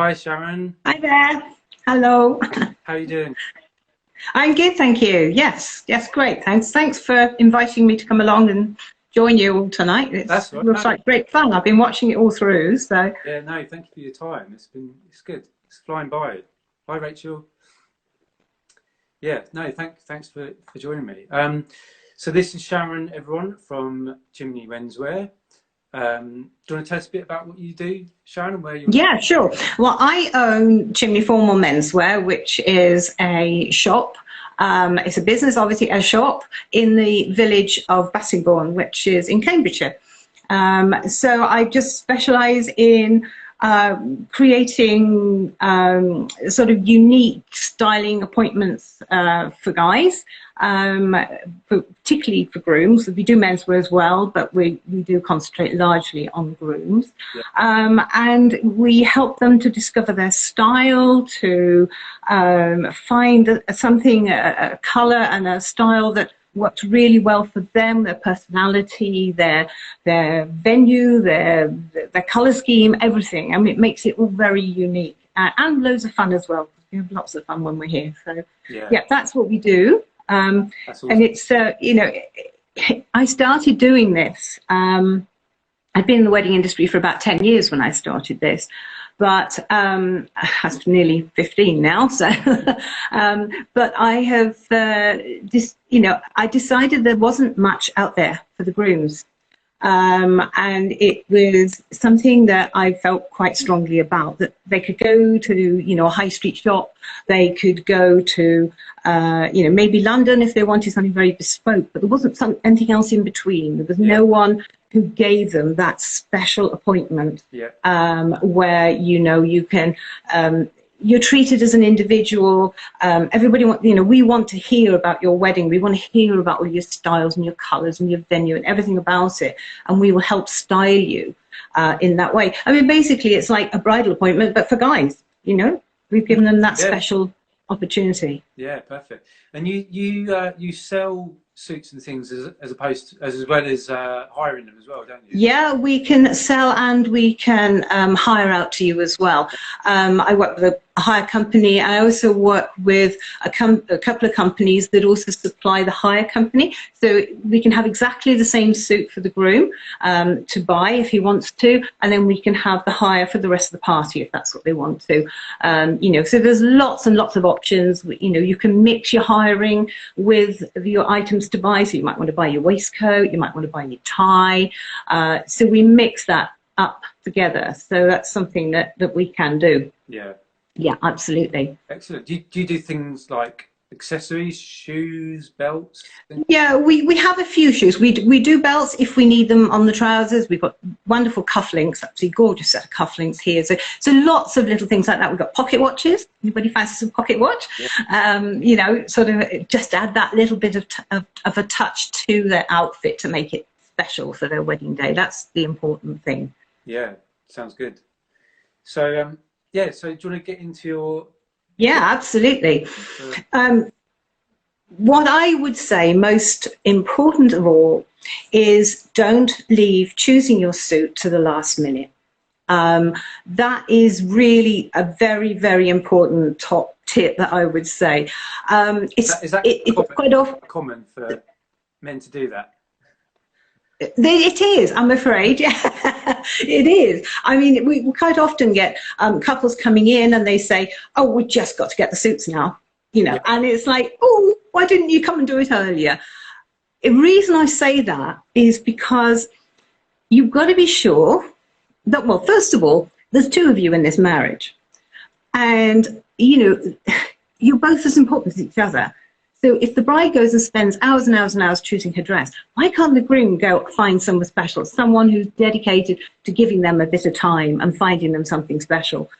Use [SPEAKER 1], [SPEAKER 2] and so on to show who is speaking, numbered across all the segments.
[SPEAKER 1] Hi, Sharon.
[SPEAKER 2] Hi there. Hello.
[SPEAKER 1] How are you doing?
[SPEAKER 2] I'm good, thank you. Yes, great. Thanks for inviting me to come along and join you all tonight.
[SPEAKER 1] That's right.
[SPEAKER 2] Looks
[SPEAKER 1] No,
[SPEAKER 2] like great fun. I've been watching it all through, so
[SPEAKER 1] yeah, no, thank you for your time. It's good. It's flying by. Hi, Rachel. Yeah, no, thanks for joining me. So this is Sharon, everyone, from Chimney Menswear. Do you want to tell us a bit about what you do, Sharon, and where you're?
[SPEAKER 2] yeah, sure. Well, I own Chimney Formal Menswear, which is a shop. It's a business, obviously, a shop in the village of Bassingbourn, which is in Cambridgeshire. So I just specialise in creating sort of unique styling appointments for guys, particularly for grooms. We do menswear as well, but we do concentrate largely on grooms.
[SPEAKER 1] Yeah.
[SPEAKER 2] And we help them to discover their style, to find something, a colour and a style that works really well for them, their personality, their venue, their colour scheme, everything. I mean, it makes it all very unique and loads of fun as well. We have lots of fun when we're here. So yeah, that's what we do. That's awesome. And it's you know, I started doing this. I've been in the wedding industry for about 10 years when I started this, but that's nearly 15 now. So, but I have I decided there wasn't much out there for the grooms. And it was something that I felt quite strongly about, that they could go to, a high street shop, they could go to, maybe London if they wanted something very bespoke, but there wasn't anything else in between. There was no one who gave them that special appointment where, you can, you're treated as an individual. Everybody we want to hear about your wedding. We want to hear about all your styles and your colours and your venue and everything about it. And we will help style you in that way. I mean, basically, it's like a bridal appointment, but for guys, we've given them that special opportunity.
[SPEAKER 1] Yeah, perfect. And you sell suits and things as well as hiring them as well, don't you?
[SPEAKER 2] Yeah, we can sell and we can hire out to you as well. I work with a hire company. I also work with a couple of companies that also supply the hire company. So we can have exactly the same suit for the groom to buy if he wants to, and then we can have the hire for the rest of the party if that's what they want to. So there's lots and lots of options. You can mix your hiring with your items to buy. So you might want to buy your waistcoat, you might want to buy your tie. So we mix that up together. So that's something that we can do. Yeah, absolutely.
[SPEAKER 1] Excellent. Do you do things like accessories, shoes, belts?
[SPEAKER 2] Yeah, we have a few shoes. We do belts if we need them on the trousers. We've got wonderful cufflinks, absolutely gorgeous set of cufflinks here. So lots of little things like that. We've got pocket watches. Anybody fancy some pocket watch? Yeah. Sort of just add that little bit of a touch to their outfit to make it special for their wedding day. That's the important thing.
[SPEAKER 1] Yeah, sounds good. So so do you want to get into your...
[SPEAKER 2] Yeah, absolutely. What I would say most important of all is don't leave choosing your suit to the last minute. That is really a very, very important top tip that I would say. It's quite often
[SPEAKER 1] common for men to do that.
[SPEAKER 2] It is, I'm afraid. Yeah, it is. I mean, we quite often get couples coming in and they say, "Oh, we just got to get the suits now," and it's like, "Oh, why didn't you come and do it earlier?" The reason I say that is because you've got to be sure that, well, first of all, there's two of you in this marriage, and you're both as important as each other. So if the bride goes and spends hours and hours and hours choosing her dress, why can't the groom go find someone special, someone who's dedicated to giving them a bit of time and finding them something special?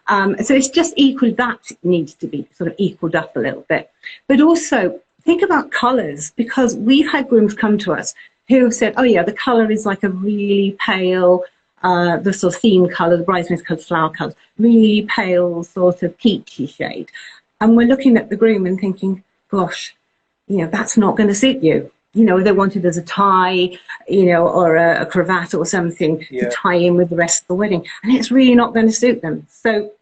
[SPEAKER 2] So it's just equal, that needs to be sort of equaled up a little bit. But also think about colours, because we've had grooms come to us who have said, oh yeah, the colour is like a really pale, the sort of theme colour, the bridesmaid's colour, flower colour, really pale sort of peachy shade. And we're looking at the groom and thinking, gosh, that's not going to suit you. They want it as a tie, or a cravat or something to tie in with the rest of the wedding. And it's really not going to suit them. So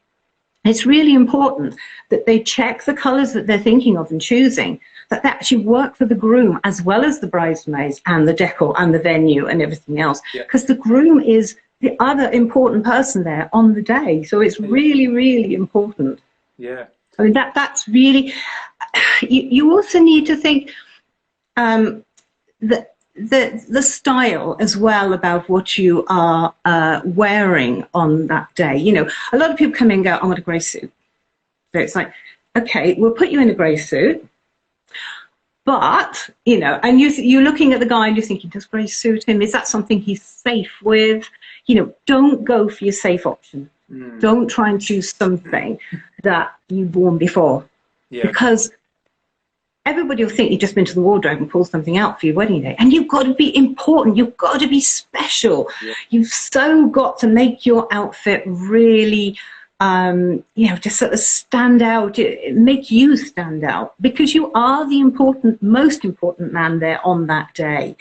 [SPEAKER 2] It's really important that they check the colours that they're thinking of and choosing, that they actually work for the groom as well as the bridesmaids and the decor and the venue and everything else. Because the groom is the other important person there on the day. So it's really, really important.
[SPEAKER 1] Yeah.
[SPEAKER 2] I mean, that's really, you also need to think that the style as well about what you are wearing on that day. You know, a lot of people come in and go, I want a grey suit. So it's like, okay, we'll put you in a grey suit, but, you know, and you're looking at the guy and you're thinking, does grey suit him? Is that something he's safe with? You know, don't go for your safe option. Don't try and choose something that you've worn before, because everybody will think you've just been to the wardrobe and pulled something out for your wedding day. And you've got to be important. You've got to be special. You've so got to make your outfit really, you know, just sort of stand out, make you stand out, because you are the most important man there on that day.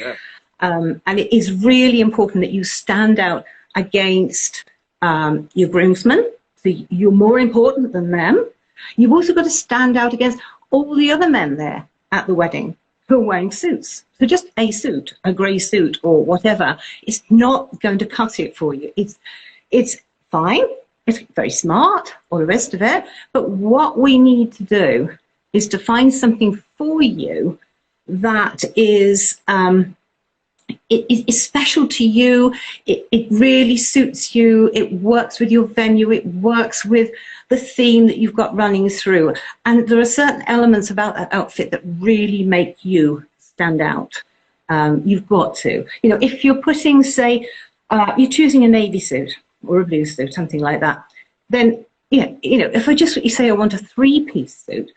[SPEAKER 2] And it is really important that you stand out against your groomsmen. So you're more important than them. You've also got to stand out against all the other men there at the wedding who are wearing suits. So just a suit, a grey suit or whatever, is not going to cut it for you. It's fine, it's very smart, all the rest of it, but what we need to do is to find something for you that is it is special to you. It really suits you. It works with your venue. It works with the theme that you've got running through. And there are certain elements about that outfit that really make you stand out. You've got to. You know, if you're putting, say, you're choosing a navy suit or a blue suit, something like that, then, you know, if I just say I want a three-piece suit,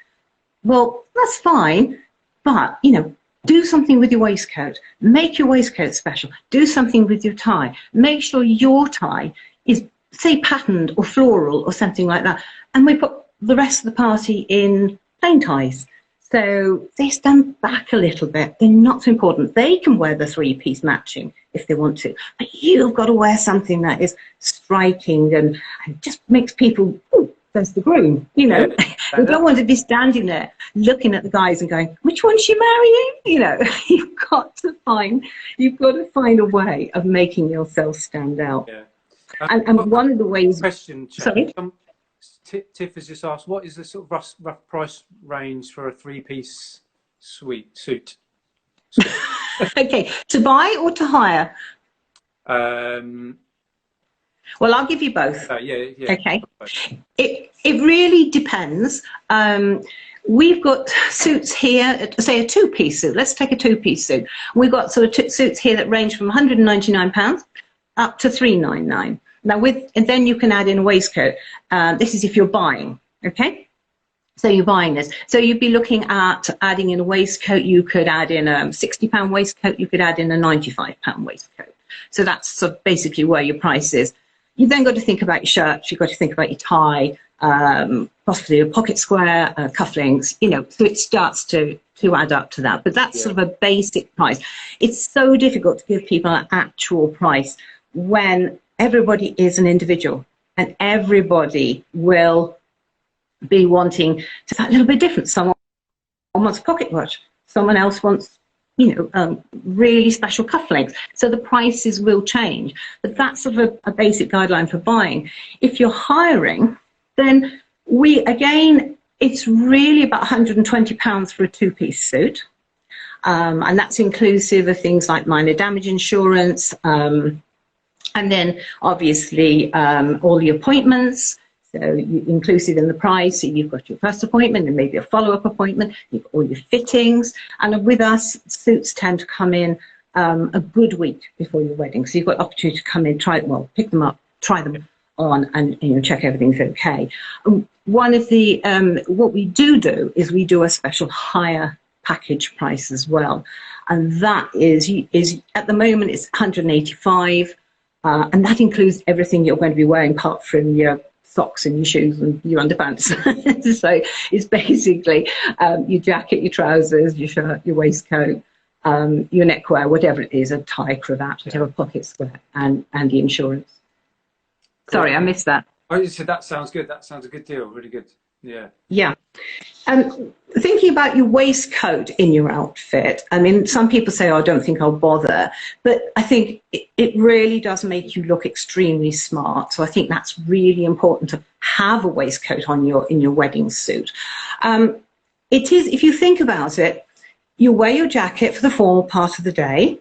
[SPEAKER 2] well, that's fine, but, you know, do something with your waistcoat. Make your waistcoat special. Do something with your tie. Make sure your tie is, say, patterned or floral or something like that. And we put the rest of the party in plain ties. So they stand back a little bit. They're not so important. They can wear the three-piece matching if they want to. But you've got to wear something that is striking and just makes people, ooh, there's the groom, you know. You don't want to be standing there looking at the guys and going, which one's she marrying? You know, you've got to find a way of making yourself stand out. And one of the ways.
[SPEAKER 1] Question.
[SPEAKER 2] Sorry.
[SPEAKER 1] Tiff has just asked, what is the sort of rough price range for a three-piece suit?
[SPEAKER 2] Okay, to buy or to hire? Well, I'll give you both.
[SPEAKER 1] Yeah.
[SPEAKER 2] Okay. It really depends. We've got suits here, say a two-piece suit. Let's take a two-piece suit. We've got sort of suits here that range from £199 up to £399. Now, and then you can add in a waistcoat. This is if you're buying, okay? So you're buying this. So you'd be looking at adding in a waistcoat. You could add in a £60 waistcoat. You could add in a £95 waistcoat. So that's sort of basically where your price is. You've then got to think about your shirts. You've got to think about your tie, possibly a pocket square, cufflinks, you know, so it starts to add up to that. But that's sort of a basic price. It's so difficult to give people an actual price when everybody is an individual and everybody will be wanting to that little bit different. Someone wants a pocket watch. Someone else wants, you know, really special cufflinks. So the prices will change. But that's sort of a basic guideline for buying. If you're hiring, then it's really about £120 for a two-piece suit. And that's inclusive of things like minor damage insurance, and then obviously all the appointments. So inclusive in the price, so you've got your first appointment and maybe a follow-up appointment, you've got all your fittings. And with us, suits tend to come in a good week before your wedding. So you've got opportunity to come in, pick them up, try them on, and check everything's okay. One of the, what we do is we do a special hire package price as well. And that is at the moment, it's £185, and that includes everything you're going to be wearing apart from your socks and your shoes and your underpants. So it's basically your jacket, your trousers, your shirt, your waistcoat, your neckwear, whatever it is, a tie, cravat, whatever, pocket square, and the insurance. Sorry, I missed that.
[SPEAKER 1] I just said that sounds good. That sounds a good deal. Really good. Yeah.
[SPEAKER 2] Yeah. Thinking about your waistcoat in your outfit, I mean, some people say, oh, I don't think I'll bother, but I think it really does make you look extremely smart. So I think that's really important to have a waistcoat on in your wedding suit. It is, if you think about it, you wear your jacket for the formal part of the day.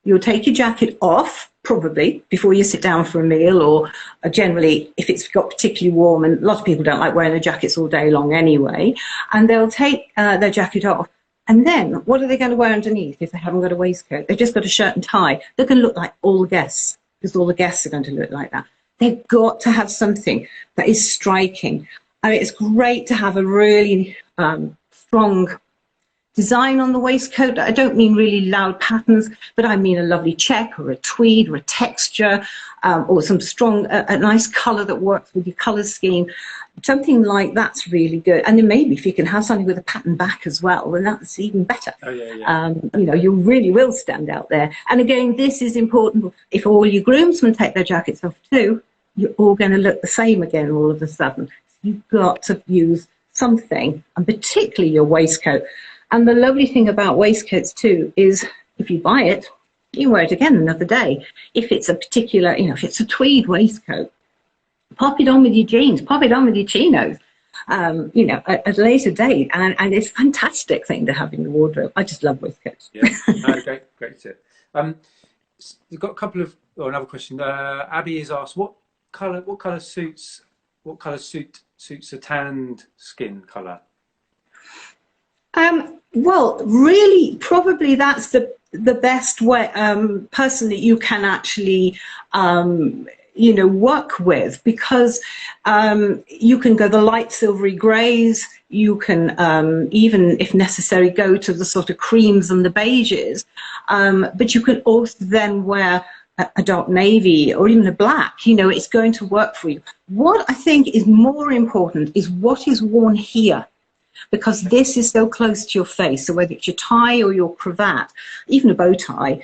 [SPEAKER 2] You'll take your jacket off, probably, before you sit down for a meal, or generally, if it's got particularly warm, and a lot of people don't like wearing their jackets all day long anyway, and they'll take their jacket off. And then, what are they going to wear underneath if they haven't got a waistcoat? They've just got a shirt and tie. They're going to look like all the guests, because all the guests are going to look like that. They've got to have something that is striking. I mean, it's great to have a really strong design on the waistcoat. I don't mean really loud patterns, but I mean a lovely check or a tweed or a texture, or some strong, a nice colour that works with your colour scheme. Something like that's really good. And then maybe if you can have something with a pattern back as well, then that's even better.
[SPEAKER 1] Oh, yeah.
[SPEAKER 2] You know, you really will stand out there. And again, this is important. If all your groomsmen take their jackets off too, you're all going to look the same again all of a sudden. You've got to use something, and particularly your waistcoat. And the lovely thing about waistcoats too is if you buy it, you wear it again another day. If it's a particular, you know, if it's a tweed waistcoat, pop it on with your jeans, pop it on with your chinos, you know, at a later date. And it's a fantastic thing to have in the wardrobe. I just love waistcoats.
[SPEAKER 1] Yeah, no, great tip. We've got a couple of, or another question. Abby has asked, what colour suits a tanned skin colour?
[SPEAKER 2] Well, really, probably that's the best way, person that you can actually, you know, work with, because you can go the light silvery greys. You can even, if necessary, go to the sort of creams and the beiges. But you can also then wear a dark navy or even a black. You know, it's going to work for you. What I think is more important is what is worn here, because this is so close to your face. So whether it's your tie or your cravat, even a bow tie,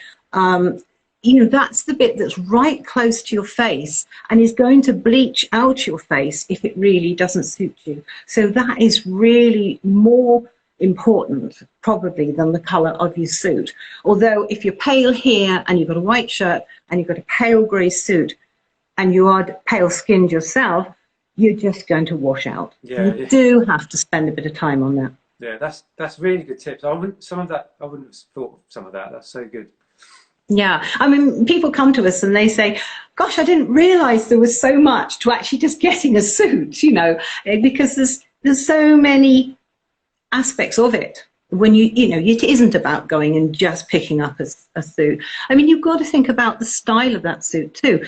[SPEAKER 2] you know, that's the bit that's right close to your face and is going to bleach out your face if it really doesn't suit you. So that is really more important probably than the colour of your suit. Although if you're pale here and you've got a white shirt and you've got a pale grey suit and you are pale skinned yourself, you're just going to wash out.
[SPEAKER 1] Yeah,
[SPEAKER 2] you do have to spend a bit of time on that.
[SPEAKER 1] Yeah, that's really good tips. I wouldn't have thought of some of that. That's so good.
[SPEAKER 2] Yeah, I mean, people come to us and they say, gosh, I didn't realise there was so much to actually just getting a suit, you know, because there's so many aspects of it. When you know, it isn't about going and just picking up a suit. I mean, you've got to think about the style of that suit too.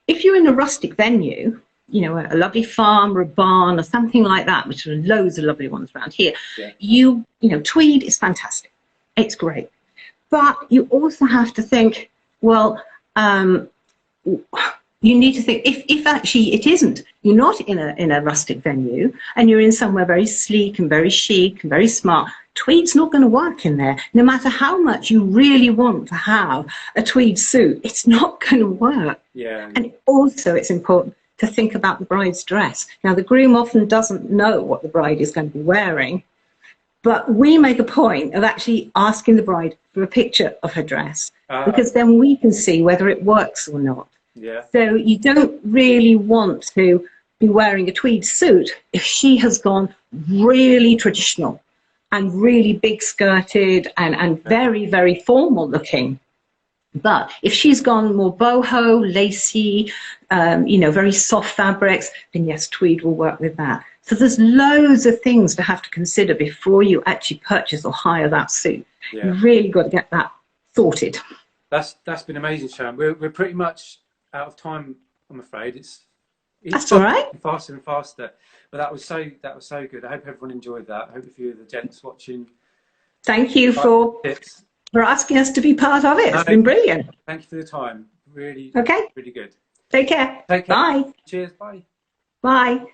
[SPEAKER 2] If you're in a rustic venue, you know, a lovely farm or a barn or something like that, which are loads of lovely ones around here,
[SPEAKER 1] yeah.
[SPEAKER 2] You know, tweed is fantastic. It's great. But you also have to think, well, you need to think, if actually it isn't, you're not in a rustic venue and you're in somewhere very sleek and very chic and very smart, tweed's not going to work in there. No matter how much you really want to have a tweed suit, it's not going to work.
[SPEAKER 1] Yeah.
[SPEAKER 2] And also it's important to think about the bride's dress. Now, the groom often doesn't know what the bride is going to be wearing, but we make a point of actually asking the bride for a picture of her dress, because then we can see whether it works or not.
[SPEAKER 1] Yeah.
[SPEAKER 2] So you don't really want to be wearing a tweed suit if she has gone really traditional and really big skirted and very, very formal looking. But if she's gone more boho, lacy, you know, very soft fabrics, then yes, tweed will work with that. So there's loads of things to have to consider before you actually purchase or hire that suit.
[SPEAKER 1] Yeah.
[SPEAKER 2] You've really got to get that sorted.
[SPEAKER 1] That's been amazing, Sharon. We're pretty much out of time, I'm afraid. It's
[SPEAKER 2] That's all right.
[SPEAKER 1] Faster and faster. But that was so good. I hope everyone enjoyed that. I hope a few of the gents watching.
[SPEAKER 2] Thank you for asking us to be part of it. It's been brilliant.
[SPEAKER 1] Thank you for the time. Really,
[SPEAKER 2] okay.
[SPEAKER 1] really good.
[SPEAKER 2] Take care.
[SPEAKER 1] Take care.
[SPEAKER 2] Bye.
[SPEAKER 1] Cheers. Bye.
[SPEAKER 2] Bye.